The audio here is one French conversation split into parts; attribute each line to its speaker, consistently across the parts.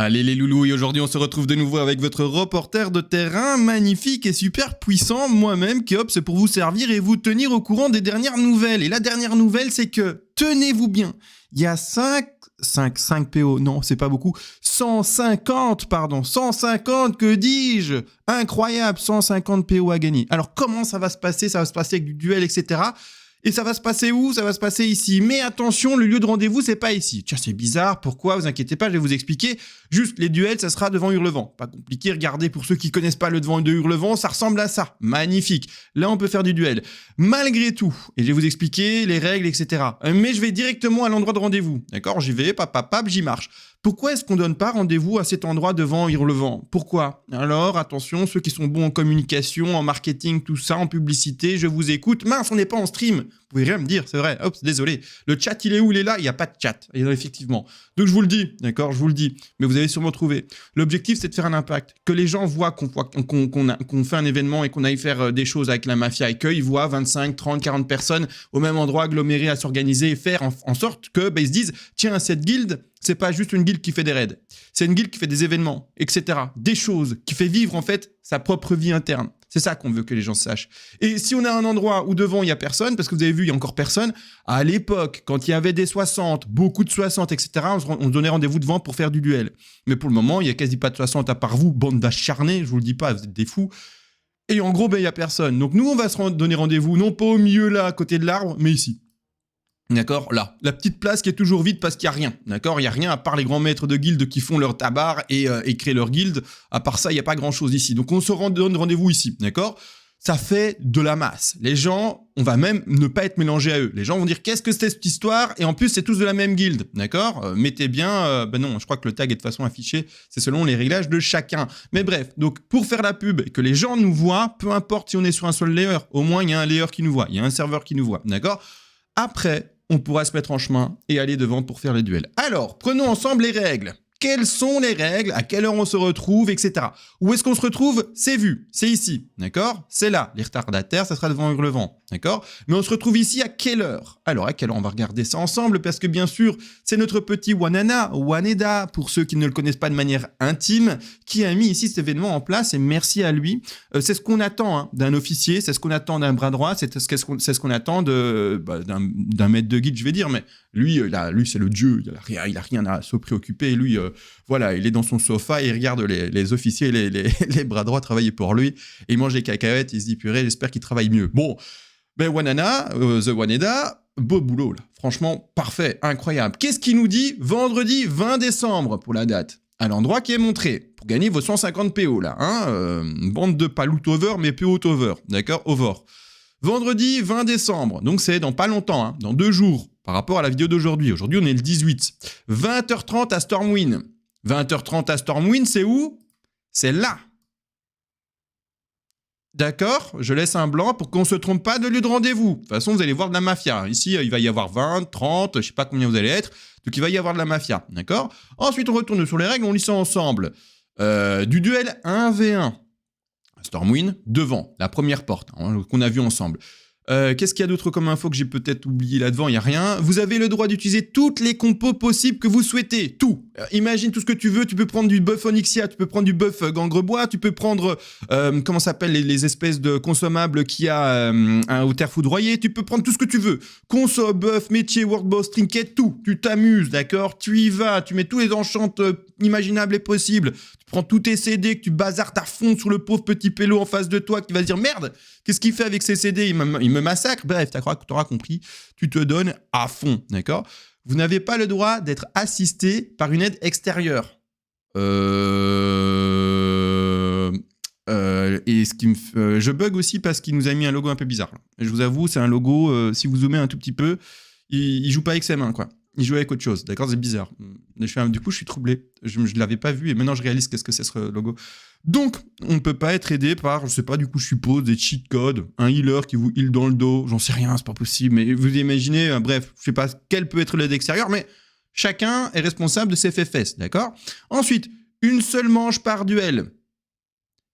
Speaker 1: Allez les loulous, et aujourd'hui on se retrouve de nouveau avec votre reporter de terrain magnifique et super puissant, moi-même, Keops, c'est pour vous servir et vous tenir au courant des dernières nouvelles. Et la dernière nouvelle, c'est que, tenez-vous bien, il y a 5 PO, non, c'est pas beaucoup, 150, que dis-je? Incroyable, 150 PO à gagner. Alors comment ça va se passer? Ça va se passer avec du duel, etc. Et ça va se passer où? Ça va se passer ici. Mais attention, le lieu de rendez-vous, c'est pas ici. Tiens, c'est bizarre. Pourquoi? Vous inquiétez pas, je vais vous expliquer. Juste, les duels, ça sera devant Hurlevent. Pas compliqué. Regardez, pour ceux qui connaissent pas le devant de Hurlevent, ça ressemble à ça. Magnifique. Là, on peut faire du duel. Malgré tout, et je vais vous expliquer les règles, etc. Mais je vais directement à l'endroit de rendez-vous. D'accord? J'y vais, j'y marche. Pourquoi est-ce qu'on donne pas rendez-vous à cet endroit devant Hurlevent? Pourquoi? Alors, attention, ceux qui sont bons en communication, en marketing, tout ça, en publicité, je vous écoute. Mince, on n'est pas en stream. Vous pouvez rien me dire, c'est vrai. Hop, désolé. Le chat, il est où? Il est là? Il n'y a pas de chat. Effectivement. Donc, je vous le dis, d'accord? Je vous le dis. Mais vous allez sûrement trouver. L'objectif, c'est de faire un impact. Que les gens voient qu'on fait un événement et qu'on aille faire des choses avec la mafia et qu'ils voient 25, 30, 40 personnes au même endroit, agglomérées à s'organiser et faire en sorte que, ils se disent, tiens, cette guilde, c'est pas juste une guilde qui fait des raids. C'est une guilde qui fait des événements, etc. Des choses, qui fait vivre, en fait, sa propre vie interne. C'est ça qu'on veut que les gens sachent. Et si on a un endroit où devant, il n'y a personne, parce que vous avez vu, il y a encore personne, à l'époque, quand il y avait des 60, beaucoup de 60, etc., on donnait rendez-vous devant pour faire du duel. Mais pour le moment, il n'y a quasi pas de 60 à part vous, bande d'acharnés, je vous le dis pas, vous êtes des fous. Et en gros, il n'y a personne. Donc nous, on va se donner rendez-vous, non pas au milieu là, à côté de l'arbre, mais ici. D'accord, là, la petite place qui est toujours vide parce qu'il n'y a rien, d'accord? Il n'y a rien à part les grands maîtres de guilde qui font leur tabar et créent leur guilde. À part ça, il n'y a pas grand-chose ici. Donc on se donne rendez-vous ici, d'accord? Ça fait de la masse. Les gens, on va même ne pas être mélangés à eux. Les gens vont dire, qu'est-ce que c'est cette histoire? Et en plus, c'est tous de la même guilde, d'accord? Mettez bien, non, je crois que le tag est de façon affichée, c'est selon les réglages de chacun. Mais bref, donc pour faire la pub et que les gens nous voient, peu importe si on est sur un seul layer, au moins il y a un layer qui nous voit, il y a un serveur qui nous voit, d'accord? Après, on pourra se mettre en chemin et aller devant pour faire les duels. Alors, prenons ensemble les règles. Quelles sont les règles? À quelle heure on se retrouve, etc. Où est-ce qu'on se retrouve? C'est vu, c'est ici, d'accord? C'est là. Les retardataires, ça sera devant Hurlevent, d'accord? Mais on se retrouve ici à quelle heure? Alors, à quelle heure on va regarder ça ensemble? Parce que bien sûr, c'est notre petit Waneda, pour ceux qui ne le connaissent pas de manière intime, qui a mis ici cet événement en place, et merci à lui. C'est ce qu'on attend d'un officier, c'est ce qu'on attend d'un bras droit, c'est ce qu'on attend d'un maître de guilde, je vais dire, mais lui, c'est le dieu, il a rien à se préoccuper, lui, voilà, il est dans son sofa, il regarde les officiers, les bras droits travailler pour lui, et il mange des cacahuètes, il se dit, purée, j'espère qu'il travaille mieux. Bon, The Waneda, beau boulot, là. Franchement, parfait, incroyable. Qu'est-ce qu'il nous dit? Vendredi 20 décembre, pour la date, à l'endroit qui est montré, pour gagner vos 150 PO, là, bande de pas loot over, mais PO over, d'accord, over. Vendredi 20 décembre, donc c'est dans pas longtemps, dans 2 jours, par rapport à la vidéo d'aujourd'hui. Aujourd'hui, on est le 18. 20h30 à Stormwind. 20h30 à Stormwind, c'est où? C'est là. D'accord? Je laisse un blanc pour qu'on ne se trompe pas de lieu de rendez-vous. De toute façon, vous allez voir de la mafia. Ici, il va y avoir 20, 30, je sais pas combien vous allez être. Donc, il va y avoir de la mafia. D'accord? Ensuite, on retourne sur les règles, on lit ça ensemble. Du duel 1v1. Stormwind, devant, la première porte, qu'on a vu ensemble. Qu'est-ce qu'il y a d'autre comme info que j'ai peut-être oublié là-devant? Il n'y a rien. Vous avez le droit d'utiliser toutes les compos possibles que vous souhaitez. Tout. Imagine tout ce que tu veux. Tu peux prendre du buff Onyxia, tu peux prendre du buff Gangrebois, tu peux prendre, comment s'appelle, les espèces de consommables qu'il y a au terre foudroyé. Tu peux prendre tout ce que tu veux. Conso, buff, métier, workboss, trinket, tout. Tu t'amuses, d'accord? Tu y vas, tu mets tous les enchants imaginables et possibles. Tu prends tous tes CD, que tu bazardes à fond sur le pauvre petit pélo en face de toi qui va se dire « Merde, qu'est-ce qu'il fait avec ses CD? Il me massacre !» Bref, tu auras compris, tu te donnes à fond, d'accord? Vous n'avez pas le droit d'être assisté par une aide extérieure. Et je bug aussi parce qu'il nous a mis un logo un peu bizarre. Je vous avoue, c'est un logo, si vous zoomez un tout petit peu, il joue pas avec ses mains, quoi. Il joue avec autre chose, d'accord? C'est bizarre. Du coup, je suis troublé. Je ne l'avais pas vu et maintenant, je réalise qu'est-ce que c'est ce logo. Donc, on ne peut pas être aidé par, je sais pas, du coup, je suppose, des cheat codes, un healer qui vous heal dans le dos, j'en sais rien, c'est pas possible, mais vous imaginez, bref, je sais pas quelle peut être l'aide extérieure, mais chacun est responsable de ses FFS, d'accord? Ensuite, une seule manche par duel.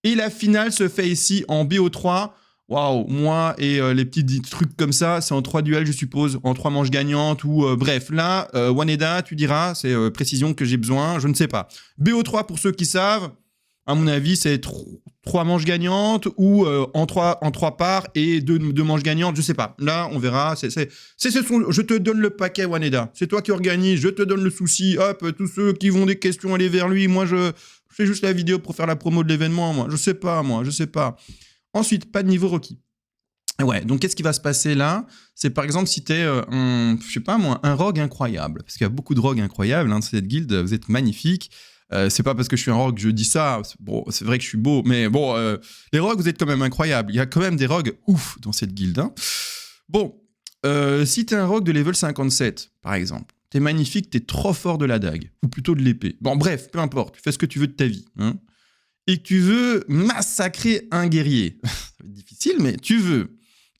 Speaker 1: Et la finale se fait ici en BO3, Waouh, moi et les petits trucs comme ça, c'est en 3 duels, je suppose, en 3 manches gagnantes ou bref. Là, Waneda, tu diras, c'est précision que j'ai besoin, je ne sais pas. BO3 pour ceux qui savent, à mon avis, c'est 3 manches gagnantes ou en 3 parts et 2 manches gagnantes, je sais pas. Là, on verra. Je te donne le paquet, Waneda. C'est toi qui organise, je te donne le souci. Hop, tous ceux qui vont des questions, aller vers lui. Moi, je fais juste la vidéo pour faire la promo de l'événement, moi. Je sais pas. Ensuite, pas de niveau requis. Ouais, donc qu'est-ce qui va se passer là? C'est par exemple si t'es je sais pas moi, un rogue incroyable. Parce qu'il y a beaucoup de rogues incroyables dans cette guilde, vous êtes magnifiques. C'est pas parce que je suis un rogue que je dis ça. Bon, c'est vrai que je suis beau, mais bon, les rogues, vous êtes quand même incroyables. Il y a quand même des rogues ouf dans cette guilde. Hein. Bon, si t'es un rogue de level 57, par exemple, t'es magnifique, t'es trop fort de la dague, ou plutôt de l'épée. Bon, bref, peu importe, tu fais ce que tu veux de ta vie. Hein. Et que tu veux massacrer un guerrier. Ça va être difficile, mais tu veux.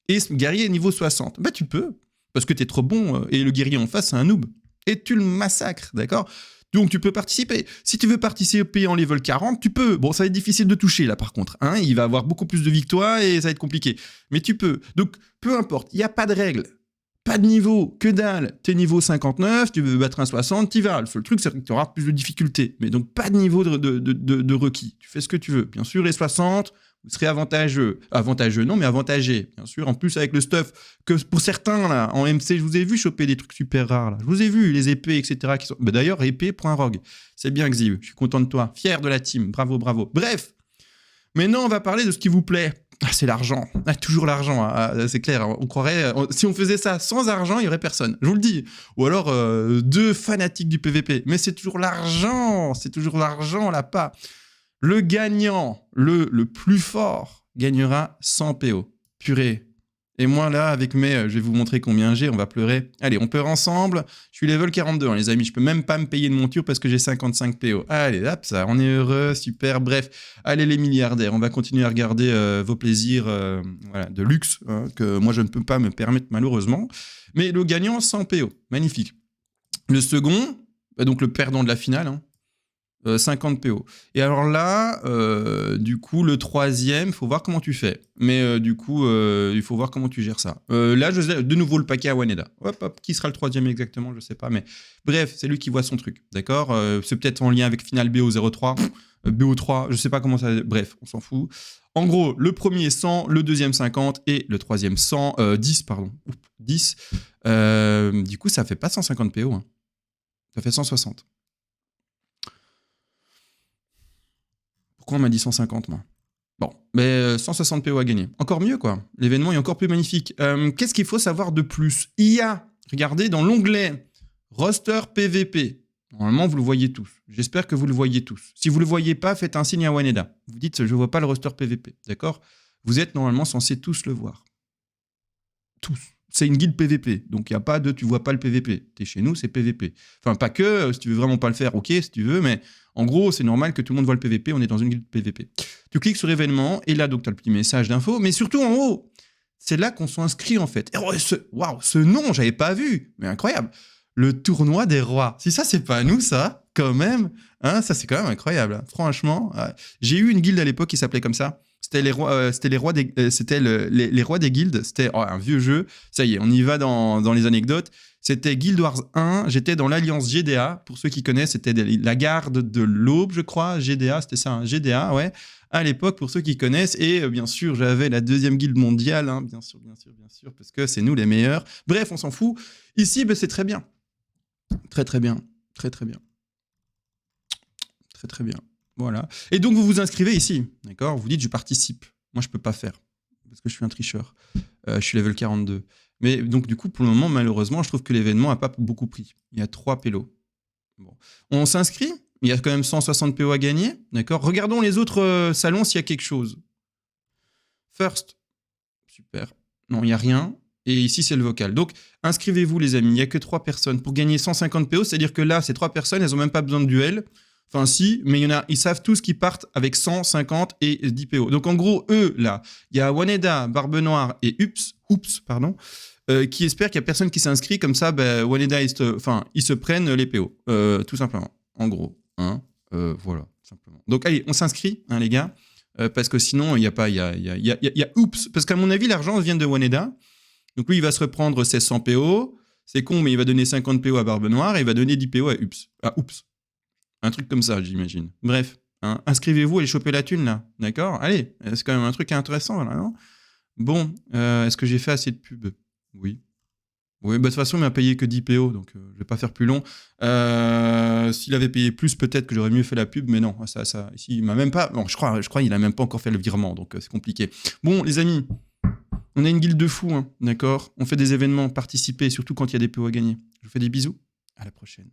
Speaker 1: Et ce guerrier est niveau 60. Bah tu peux, parce que t'es trop bon, et le guerrier en face, c'est un noob. Et tu le massacres, d'accord? Donc tu peux participer. Si tu veux participer en level 40, tu peux. Bon, ça va être difficile de toucher, là, par contre. Hein, il va avoir beaucoup plus de victoires et ça va être compliqué. Mais tu peux. Donc, peu importe, il n'y a pas de règle. Pas de niveau, que dalle. T'es niveau 59, tu veux battre un 60, t'y vas. Le truc, c'est que tu auras plus de difficultés. Mais donc, pas de niveau de requis. Tu fais ce que tu veux. Bien sûr, les 60, vous serez avantageux. Avantageux, non, mais avantagé. Bien sûr, en plus, avec le stuff que pour certains, là, en MC, je vous ai vu choper des trucs super rares. Là. Je vous ai vu, les épées, etc. Qui sont... bah, d'ailleurs, épée.rogue. C'est bien, Xiv. Je suis content de toi. Fier de la team. Bravo, bravo. Bref. Maintenant, on va parler de ce qui vous plaît. Ah, c'est l'argent. Ah, toujours l'argent. Ah, c'est clair. On croirait... si on faisait ça sans argent, il n'y aurait personne. Je vous le dis. Ou alors, deux fanatiques du PVP. Mais c'est toujours l'argent. C'est toujours l'argent, là, pas. Le gagnant, le plus fort, gagnera 100 PO. Purée. Et moi, là, avec mes... je vais vous montrer combien j'ai. On va pleurer. Allez, on pleure ensemble. Je suis level 42, hein, les amis. Je peux même pas me payer de monture parce que j'ai 55 PO. Allez, hop, ça. On est heureux. Super. Bref. Allez, les milliardaires. On va continuer à regarder vos plaisirs voilà, de luxe hein, que moi, je ne peux pas me permettre, malheureusement. Mais le gagnant, 100 PO. Magnifique. Le second, donc le perdant de la finale, hein, 50 PO. Et alors là, du coup, le troisième, il faut voir comment tu fais. Mais du coup, il faut voir comment tu gères ça. Là, de nouveau le paquet à Waneda. Hop, hop, qui sera le troisième exactement, je sais pas. Mais bref, c'est lui qui voit son truc. D'accord c'est peut-être en lien avec Final BO03, BO3, je sais pas comment ça... Bref, on s'en fout. En gros, le premier 100, le deuxième 50 et le troisième 100, 10, pardon. 10. Du coup, ça fait pas 150 PO. Hein. Ça fait 160. Pourquoi on m'a dit 150, moi? Bon, mais 160 PO à gagner. Encore mieux, quoi. L'événement est encore plus magnifique. Qu'est-ce qu'il faut savoir de plus? Il y a, regardez, dans l'onglet Roster PVP. Normalement, vous le voyez tous. J'espère que vous le voyez tous. Si vous ne le voyez pas, faites un signe à Waneda. Vous dites, je ne vois pas le roster PVP. D'accord? Vous êtes normalement censés tous le voir. Tous. C'est une guilde PVP. Donc, il n'y a pas de tu vois pas le PVP. Tu es chez nous, c'est PVP. Enfin, pas que, si tu veux vraiment pas le faire, ok, si tu veux, mais en gros, c'est normal que tout le monde voit le PVP, on est dans une guilde PVP. Tu cliques sur événement, et là, donc, tu as le petit message d'info, mais surtout en haut, c'est là qu'on s'inscrit, en fait. Waouh, ce nom, j'avais pas vu, mais incroyable. Le tournoi des rois. Si ça, c'est pas nous, ça, quand même, hein, ça, c'est quand même incroyable. Hein. Franchement, j'ai eu une guilde à l'époque qui s'appelait comme ça. C'était les rois des guildes. C'était un vieux jeu. Ça y est, on y va dans les anecdotes. C'était Guild Wars 1. J'étais dans l'Alliance GDA. Pour ceux qui connaissent, c'était la garde de l'Aube, je crois. GDA, c'était ça, hein, GDA, ouais. À l'époque, pour ceux qui connaissent. Et bien sûr, j'avais la deuxième guilde mondiale. Hein, bien sûr, parce que c'est nous les meilleurs. Bref, on s'en fout. Ici, c'est très bien. Très bien. Très bien. Voilà. Et donc, vous vous inscrivez ici, d'accord? Vous dites, je participe. Moi, je peux pas faire, parce que je suis un tricheur. Je suis level 42. Mais donc, du coup, pour le moment, malheureusement, je trouve que l'événement n'a pas beaucoup pris. Il y a 3 pélos. Bon. On s'inscrit. Il y a quand même 160 PO à gagner, d'accord? Regardons les autres salons s'il y a quelque chose. First. Super. Non, il n'y a rien. Et ici, c'est le vocal. Donc, inscrivez-vous, les amis. Il n'y a que 3 personnes. Pour gagner 150 PO, c'est-à-dire que là, ces 3 personnes, elles n'ont même pas besoin de duel. Enfin, si, mais ils savent tous qu'ils partent avec 100, 50 et 10 PO. Donc, en gros, eux, là, il y a Waneda, Barbe Noire et Oops, pardon, qui espèrent qu'il n'y a personne qui s'inscrit. Comme ça, Waneda, ils se prennent les PO. Tout simplement. En gros. Hein, voilà, simplement. Donc, allez, on s'inscrit, hein, les gars. parce que sinon, il y a Oops. Parce qu'à mon avis, l'argent vient de Waneda. Donc lui, il va se reprendre 1600 PO. C'est con, mais il va donner 50 PO à Barbe Noire et il va donner 10 PO à Oops. Un truc comme ça, j'imagine. Bref, hein, inscrivez-vous, allez choper la thune, là. D'accord? Allez, c'est quand même un truc intéressant, là, non? Bon, est-ce que j'ai fait assez de pub? Oui. Oui, bah, de toute façon, il m'a payé que 10 PO, donc je vais pas faire plus long. S'il avait payé plus, peut-être que j'aurais mieux fait la pub, mais non, ici, il m'a même pas... Bon, je crois qu'il a même pas encore fait le virement, donc c'est compliqué. Bon, les amis, on a une guilde de fous, hein, d'accord? On fait des événements, participez, surtout quand il y a des PO à gagner. Je vous fais des bisous, à la prochaine.